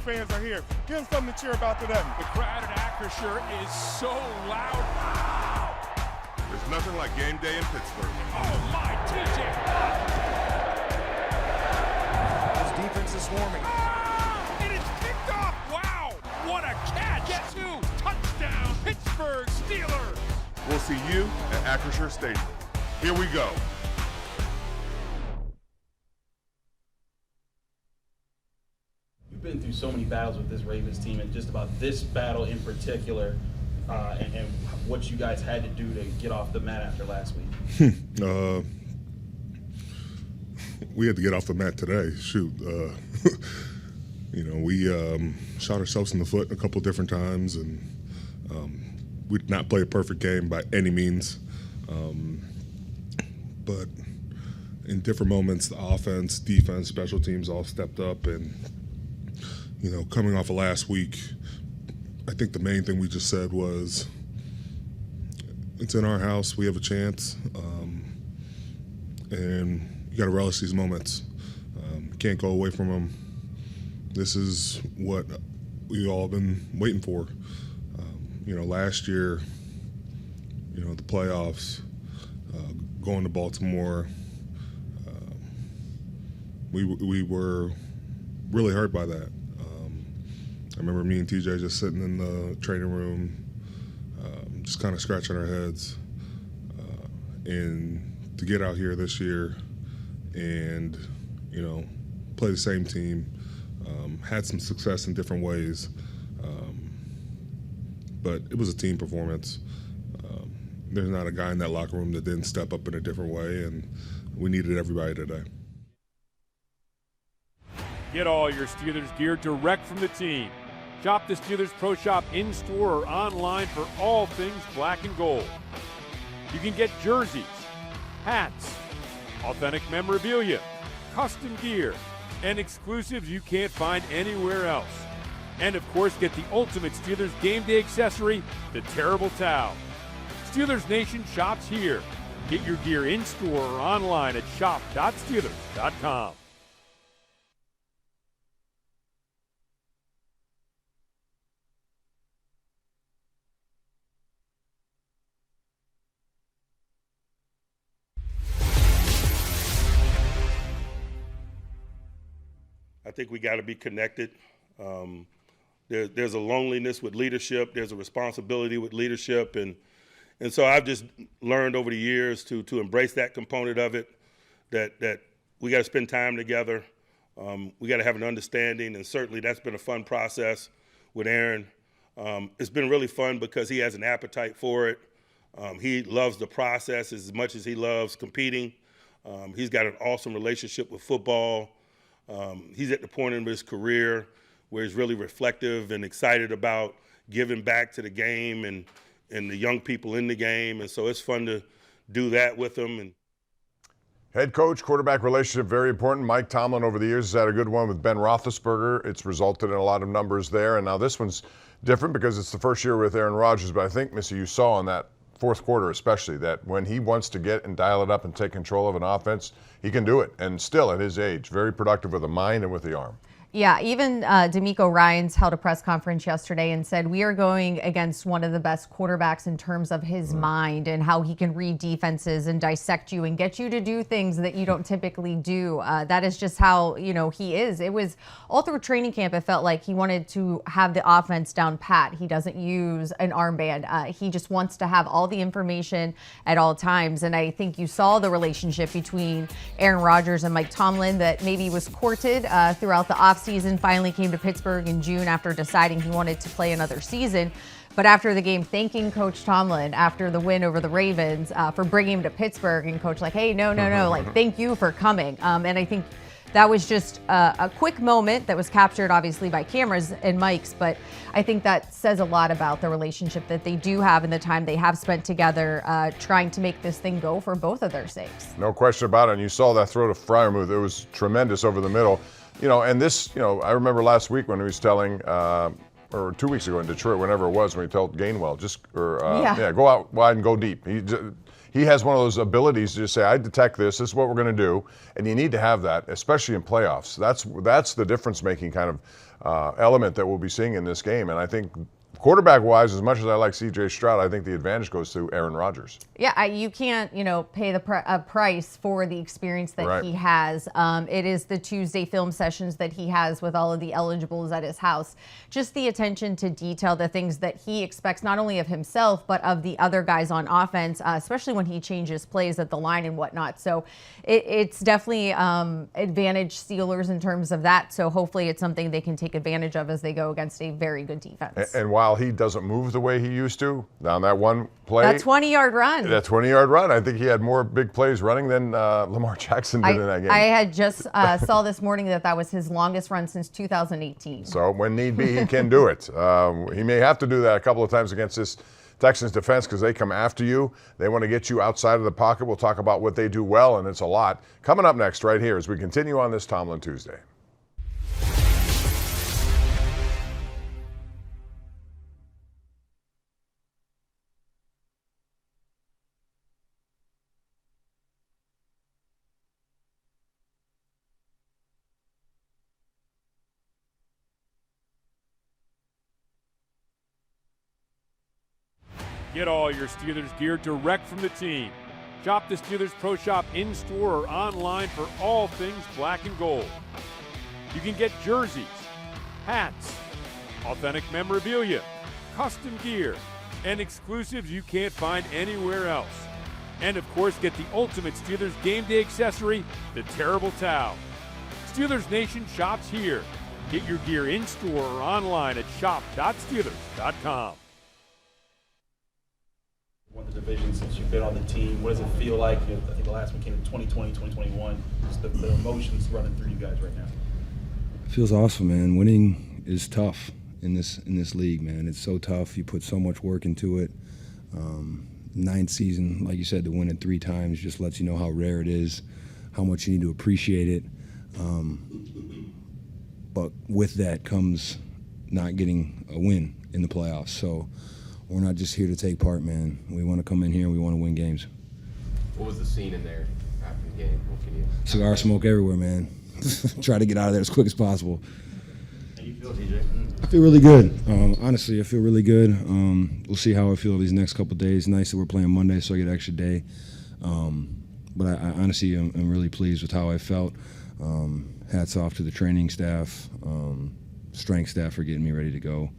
Fans are here. Give them something to cheer about today.
The crowd at Acrisure is so loud. Wow!
There's nothing like game day in Pittsburgh.
Oh my, TJ!
This defense is swarming.
And it's picked off. Wow! What a catch! Guess who? Touchdown, Pittsburgh Steelers!
We'll see you at Acrisure Stadium. Here we go.
Been through so many battles with this Ravens team, and just about this battle in particular, and what you guys had to do to get off the mat after last week.
We had to get off the mat today. Shoot, we shot ourselves in the foot a couple different times, and we did not play a perfect game by any means. But in different moments, the offense, defense, special teams all stepped up, and coming off of last week, I think the main thing we just said was, it's in our house, we have a chance, and you got to relish these moments. Can't go away from them. This is what we all been waiting for. Last year, the playoffs, going to Baltimore, we were really hurt by that. I remember me and TJ just sitting in the training room, just kind of scratching our heads. And to get out here this year and, play the same team, had some success in different ways, but it was a team performance. There's not a guy in that locker room that didn't step up in a different way, and we needed everybody today.
Get all your Steelers gear direct from the team. Shop the Steelers Pro Shop in-store or online for all things black and gold. You can get jerseys, hats, authentic memorabilia, custom gear, and exclusives you can't find anywhere else. And of course, get the ultimate Steelers game day accessory, the Terrible Towel. Steelers Nation shops here. Get your gear in-store or online at shop.steelers.com.
I think we got to be connected. There's a loneliness with leadership. There's a responsibility with leadership. And so I've just learned over the years to embrace that component of it, that we got to spend time together. We got to have an understanding. And certainly that's been a fun process with Aaron. It's been really fun because he has an appetite for it. He loves the process as much as he loves competing. He's got an awesome relationship with football. He's at the point in his career where he's really reflective and excited about giving back to the game and the young people in the game. And so it's fun to do that with him. And
Head coach, quarterback relationship, very important. Mike Tomlin over the years has had a good one with Ben Roethlisberger. It's resulted in a lot of numbers there. And now this one's different because it's the first year with Aaron Rodgers. But I think, Missy, you saw in that fourth quarter especially that when he wants to get and dial it up and take control of an offense, he can do it. And still, at his age, very productive with the mind and with the arm.
Yeah, even D'Amico Ryans held a press conference yesterday and said, we are going against one of the best quarterbacks in terms of his mind and how he can read defenses and dissect you and get you to do things that you don't typically do. That is just how, he is. It was all through training camp, it felt like he wanted to have the offense down pat. He doesn't use an armband. He just wants to have all the information at all times. And I think you saw the relationship between Aaron Rodgers and Mike Tomlin that maybe was courted throughout the offseason, finally came to Pittsburgh in June after deciding he wanted to play another season. But after the game, thanking Coach Tomlin after the win over the Ravens for bringing him to Pittsburgh, and Coach like, hey, no, like, thank you for coming. And I think that was just a quick moment that was captured obviously by cameras and mics, but I think that says a lot about the relationship that they do have and the time they have spent together trying to make this thing go for both of their sakes.
No question about it. And you saw that throw to Freiermuth. It was tremendous over the middle. And this, I remember last week when he was telling, or 2 weeks ago in Detroit, whenever it was, when he told Gainwell, go out wide and go deep. He has one of those abilities to just say, I detect this is what we're going to do. And you need to have that, especially in playoffs. That's the difference-making kind of element that we'll be seeing in this game. And I think quarterback-wise, as much as I like C.J. Stroud, I think the advantage goes to Aaron Rodgers.
Yeah, you can't, pay the price for the experience that he has. It is the Tuesday film sessions that he has with all of the eligibles at his house. Just the attention to detail, the things that he expects not only of himself, but of the other guys on offense, especially when he changes plays at the line and whatnot. So it's definitely advantage Steelers in terms of that. So hopefully it's something they can take advantage of as they go against a very good defense.
And while he doesn't move the way he used to, on that one play.
That 20-yard run.
That 20-yard run. I think he had more big plays running than Lamar Jackson did in that game.
I had just saw this morning that was his longest run since 2018.
So when need be, he can do it. He may have to do that a couple of times against this Texans defense because they come after you. They want to get you outside of the pocket. We'll talk about what they do well, and it's a lot. Coming up next right here as we continue on this Tomlin Tuesday.
Get all your Steelers gear direct from the team. Shop the Steelers Pro Shop in-store or online for all things black and gold. You can get jerseys, hats, authentic memorabilia, custom gear, and exclusives you can't find anywhere else. And of course, get the ultimate Steelers game day accessory, the Terrible Towel. Steelers Nation shops here. Get your gear in-store or online at shop.steelers.com.
Won the division since you've been on the team. What does it feel like? I think the last one came in 2020, 2021. Just the emotions running through you guys right now.
It feels awesome, man. Winning is tough in this league, man. It's so tough. You put so much work into it. Ninth season, like you said, to win it 3 times just lets you know how rare it is, how much you need to appreciate it. But with that comes not getting a win in the playoffs. So we're not just here to take part, man. We want to come in here and we want to win games.
What was the scene in there after the game? What can you...
Cigar smoke everywhere, man. Try to get out of there as quick as possible.
How you feel, TJ?
I feel really good. Honestly, I feel really good. We'll see how I feel these next couple of days. Nice that we're playing Monday, so I get an extra day. But I honestly am really pleased with how I felt. Hats off to the training staff, strength staff for getting me ready to go.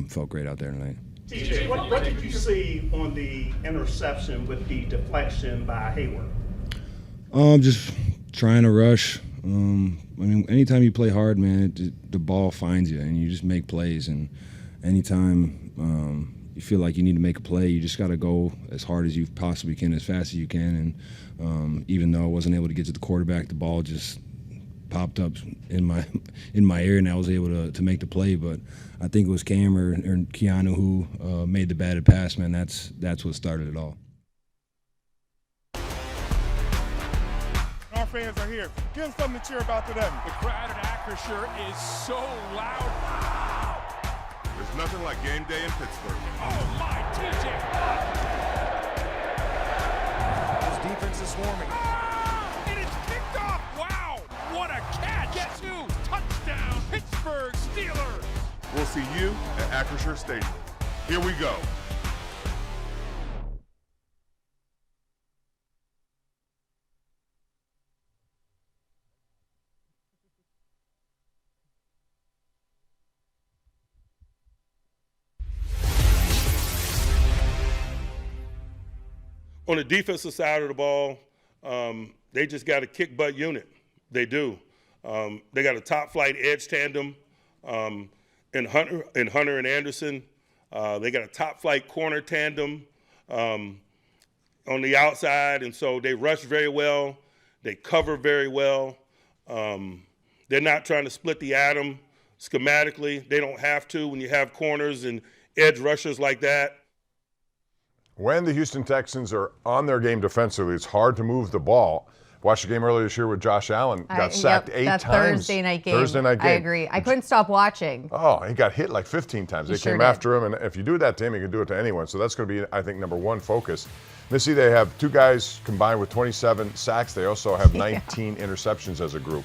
Felt great out there tonight.
TJ, what did you see on the interception with the deflection by Hayward?
Just trying to rush. I mean, anytime you play hard, man, the ball finds you and you just make plays. And anytime you feel like you need to make a play, you just got to go as hard as you possibly can, as fast as you can. And even though I wasn't able to get to the quarterback, the ball just popped up in my ear, and I was able to make the play. But I think it was Cam or Keanu who made the batted pass. Man, that's what started it all.
Our fans are here. Give them something to cheer about to them. The crowd at Acrisure is so loud.
There's nothing like game day in Pittsburgh.
Oh my, TJ!
His defense is swarming.
And it's kicked off. Wow, what a catch! Get two, touchdown, Pittsburgh Steelers.
We'll see you at Acrisure Stadium. Here we go.
On the defensive side of the ball, they just got a kick butt unit. They do. They got a top flight edge tandem in Hunter and Anderson. They got a top flight corner tandem on the outside, and so they rush very well. They cover very well. They're not trying to split the atom schematically. They don't have to when you have corners and edge rushers like that.
When the Houston Texans are on their game defensively, it's hard to move the ball. Watched the game earlier this year with Josh Allen. Got sacked 8 times.
Thursday night game. I agree. I couldn't stop watching.
Oh, he got hit like 15 times. They came after him, and if you do that to him, you can do it to anyone. So that's going to be, I think, number one focus. Missy, they have 2 guys combined with 27 sacks. They also have 19 interceptions as a group.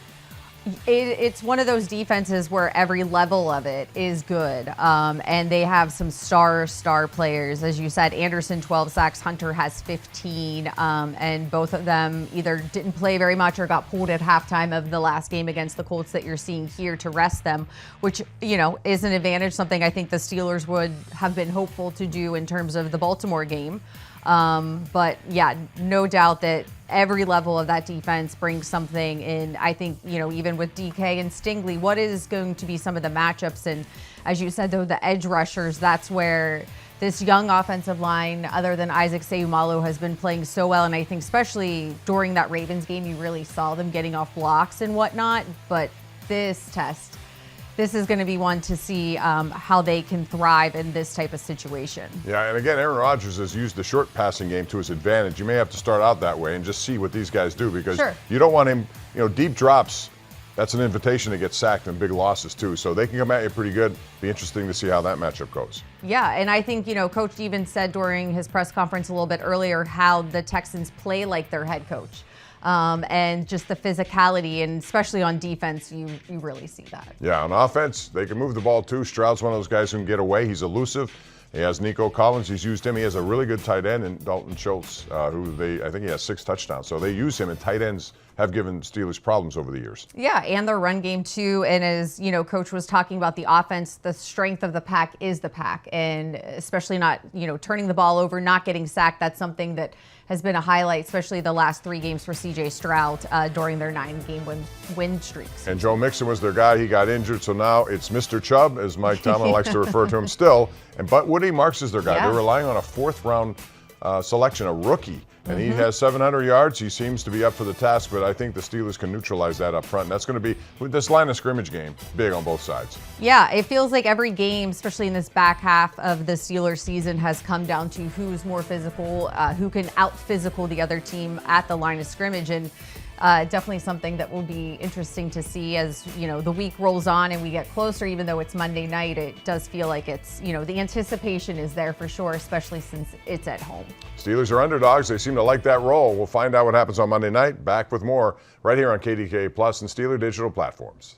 It's one of those defenses where every level of it is good, and they have some star players. As you said, Anderson 12 sacks, Hunter has 15, and both of them either didn't play very much or got pulled at halftime of the last game against the Colts that you're seeing here to rest them, which, you know, is an advantage, something I think the Steelers would have been hopeful to do in terms of the Baltimore game. But yeah, no doubt that every level of that defense brings something in. I think, you know, even with DK and Stingley, what is going to be some of the matchups? And as you said, though, the edge rushers, that's where this young offensive line, other than Isaac Seumalo, has been playing so well. And I think especially during that Ravens game, you really saw them getting off blocks and whatnot. But this is going to be one to see how they can thrive in this type of situation.
Yeah, and again, Aaron Rodgers has used the short passing game to his advantage. You may have to start out that way and just see what these guys do, because you don't want him, you know, deep drops. That's an invitation to get sacked and big losses too. So they can come at you pretty good. Be interesting to see how that matchup goes.
Yeah, and I think, you know, Coach even said during his press conference a little bit earlier how the Texans play like their head coach. And just the physicality, and especially on defense, you really see that.
Yeah, on offense, they can move the ball too. Stroud's one of those guys who can get away. He's elusive. He has Nico Collins. He's used him. He has a really good tight end in Dalton Schultz, I think he has 6 touchdowns. So they use him, and tight ends have given Steelers problems over the years.
Yeah, and their run game too. And as you know, Coach was talking about the offense, the strength of the pack is the pack, and especially not, you know, turning the ball over, not getting sacked. That's something that has been a highlight, especially the last 3 games for C.J. Stroud during their 9-game win streaks.
And Joe Mixon was their guy. He got injured, so now it's Mr. Chubb, as Mike Tomlin likes to refer to him still. But Woody Marks is their guy. They're relying on a 4th-round selection, a rookie. And he has 700 yards. He seems to be up for the task, but I think the Steelers can neutralize that up front. And that's going to be, with this line of scrimmage game, big on both sides.
Yeah, it feels like every game, especially in this back half of the Steelers season, has come down to who's more physical, who can out-physical the other team at the line of scrimmage. And definitely something that will be interesting to see as, you know, the week rolls on and we get closer. Even though it's Monday night, it does feel like it's, you know, the anticipation is there for sure, especially since it's at home.
Steelers are underdogs. They seem to like that role. We'll find out what happens on Monday night. Back with more right here on KDKA Plus and Steeler Digital platforms.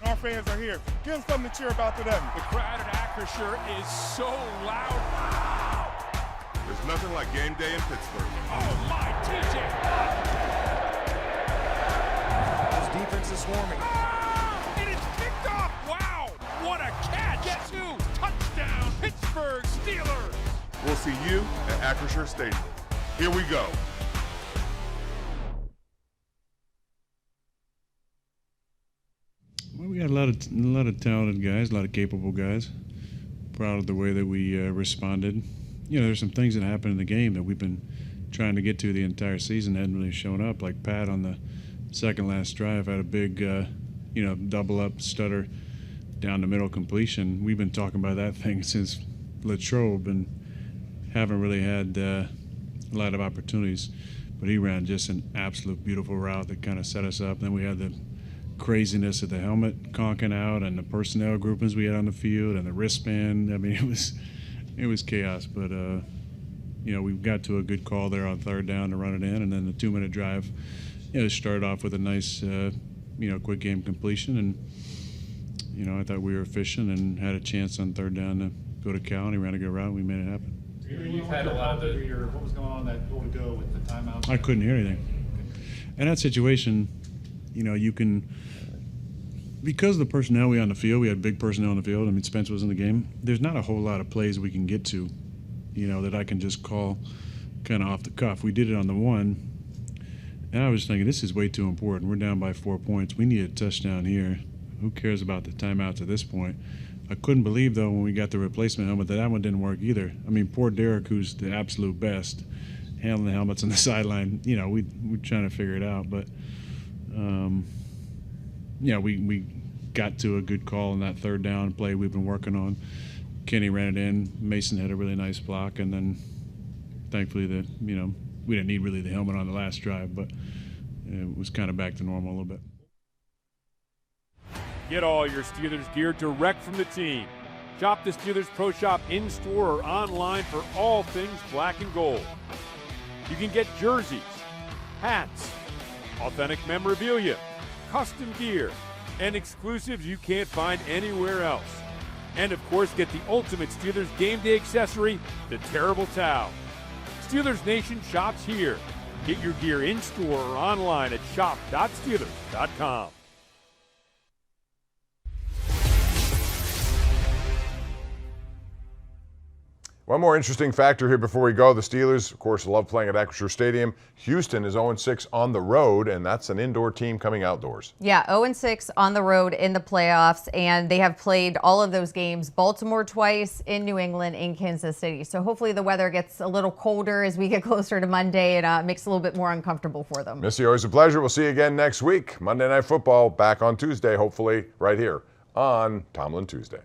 Our fans are here. Give them something to cheer about to them. The crowd at Acrisure is so loud.
There's nothing like game day in Pittsburgh.
Oh my, TJ!
His defense is swarming.
And it's kicked off. Wow, what a catch! Get two, touchdown, Pittsburgh Steelers.
We'll see you at Acrisure Stadium. Here we go.
We had a lot of talented guys, a lot of capable guys. Proud of the way that we responded. There's some things that happened in the game that we've been trying to get to the entire season, hadn't really shown up. Like Pat on the second last drive had a big, double up stutter down the middle completion. We've been talking about that thing since Latrobe and haven't really had a lot of opportunities. But he ran just an absolute beautiful route that kind of set us up. Then we had the craziness of the helmet conking out and the personnel groupings we had on the field and the wristband. I mean, it was chaos. But we got to a good call there on third down to run it in, and then the 2-minute drive. Started off with a nice, quick game completion, and I thought we were efficient and had a chance on third down to go to Cal, and he ran a good route, and we made it happen.
You've had a lot of what was going on that goal to go with the timeout?
I couldn't hear anything. In that situation, you can, because of the personnel we had on the field, we had big personnel on the field. I mean, Spence was in the game. There's not a whole lot of plays we can get to, that I can just call kind of off the cuff. We did it on the one, and I was thinking, this is way too important. We're down by 4 points. We need a touchdown here. Who cares about the timeouts at this point? I couldn't believe, though, when we got the replacement helmet, that one didn't work either. I mean, poor Derek, who's the absolute best, handling the helmets on the sideline. We're trying to figure it out. But, we got to a good call on that third down play we've been working on. Kenny ran it in. Mason had a really nice block. And then, thankfully, we didn't need really the helmet on the last drive, but it was kind of back to normal a little bit.
Get all your Steelers gear direct from the team. Shop the Steelers Pro Shop in-store or online for all things black and gold. You can get jerseys, hats, authentic memorabilia, custom gear, and exclusives you can't find anywhere else. And of course, get the ultimate Steelers game day accessory, the Terrible Towel. Steelers Nation shops here. Get your gear in-store or online at shop.steelers.com.
One more interesting factor here before we go. The Steelers, of course, love playing at Acrisure Stadium. Houston is 0-6 on the road, and that's an indoor team coming outdoors.
Yeah, 0-6 on the road in the playoffs, and they have played all of those games, Baltimore twice, in New England, in Kansas City. So hopefully the weather gets a little colder as we get closer to Monday and makes it a little bit more uncomfortable for them.
Missy, always a pleasure. We'll see you again next week. Monday Night Football back on Tuesday, hopefully right here on Tomlin Tuesday.